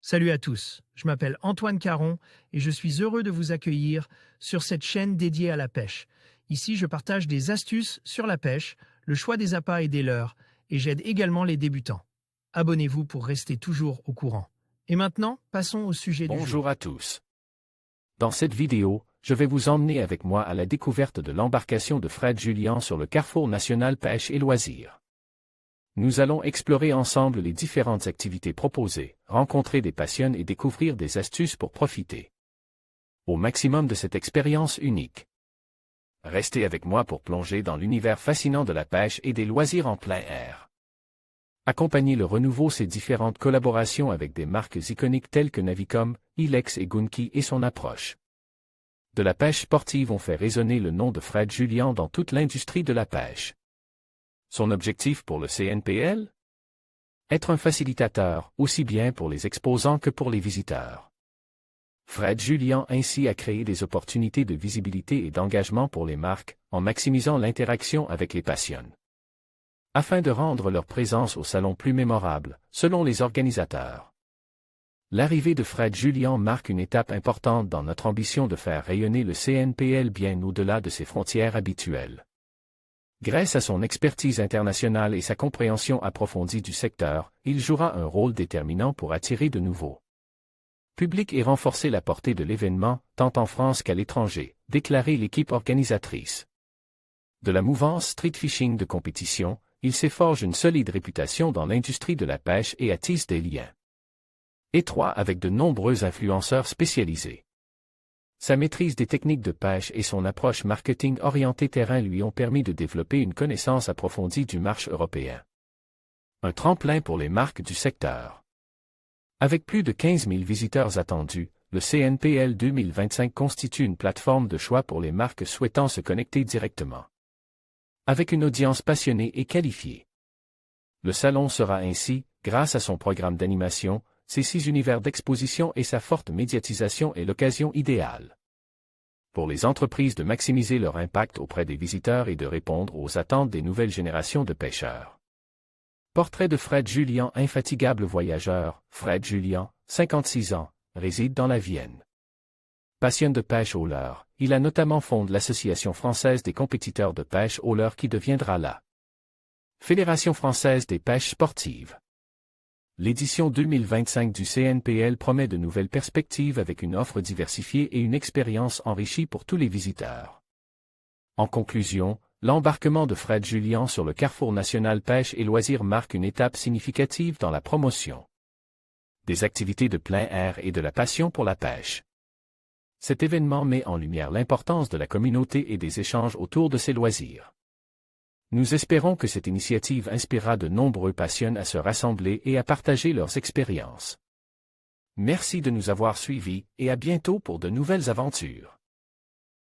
Salut à tous, je m'appelle Antoine Caron et je suis heureux de vous accueillir sur cette chaîne dédiée à la pêche. Ici, je partage des astuces sur la pêche, le choix des appâts et des leurres, et j'aide également les débutants. Abonnez-vous pour rester toujours au courant. Et maintenant, passons au sujet du jour. Bonjour à tous. Dans cette vidéo, je vais vous emmener avec moi à la découverte de l'embarcation de Fred Julian sur le Carrefour National Pêche et Loisirs. Nous allons explorer ensemble les différentes activités proposées, rencontrer des passionnés et découvrir des astuces pour profiter au maximum de cette expérience unique. Restez avec moi pour plonger dans l'univers fascinant de la pêche et des loisirs en plein air. Accompagnez le renouveau ces différentes collaborations avec des marques iconiques telles que Navicom, Ilex et Gunki et son approche de la pêche sportive ont fait résonner le nom de Fred Julian dans toute l'industrie de la pêche. Son objectif pour le CNPL? Être un facilitateur, aussi bien pour les exposants que pour les visiteurs. Fred Julian ainsi a créé des opportunités de visibilité et d'engagement pour les marques, en maximisant l'interaction avec les passionnés, afin de rendre leur présence au salon plus mémorable, selon les organisateurs. L'arrivée de Fred Julian marque une étape importante dans notre ambition de faire rayonner le CNPL bien au-delà de ses frontières habituelles. Grâce à son expertise internationale et sa compréhension approfondie du secteur, il jouera un rôle déterminant pour attirer de nouveaux publics et renforcer la portée de l'événement, tant en France qu'à l'étranger, déclaré l'équipe organisatrice. De la mouvance street fishing de compétition, il s'efforge une solide réputation dans l'industrie de la pêche et attise des liens étroits avec de nombreux influenceurs spécialisés. Sa maîtrise des techniques de pêche et son approche marketing orientée terrain lui ont permis de développer une connaissance approfondie du marché européen. Un tremplin pour les marques du secteur. Avec plus de 15 000 visiteurs attendus, le CNPL 2025 constitue une plateforme de choix pour les marques souhaitant se connecter directement avec une audience passionnée et qualifiée. Le salon sera ainsi, grâce à son programme d'animation, ses 6 univers d'exposition et sa forte médiatisation est l'occasion idéale pour les entreprises de maximiser leur impact auprès des visiteurs et de répondre aux attentes des nouvelles générations de pêcheurs. Portrait de Fred Julian, infatigable voyageur. Fred Julian, 56 ans, réside dans la Vienne. Passionne de pêche au leurre, il a notamment fondé l'Association française des compétiteurs de pêche au leurre qui deviendra la Fédération française des pêches sportives. L'édition 2025 du CNPL promet de nouvelles perspectives avec une offre diversifiée et une expérience enrichie pour tous les visiteurs. En conclusion, l'embarquement de Fred Julian sur le Carrefour National Pêche et Loisirs marque une étape significative dans la promotion des activités de plein air et de la passion pour la pêche. Cet événement met en lumière l'importance de la communauté et des échanges autour de ces loisirs. Nous espérons que cette initiative inspirera de nombreux passionnés à se rassembler et à partager leurs expériences. Merci de nous avoir suivis et à bientôt pour de nouvelles aventures.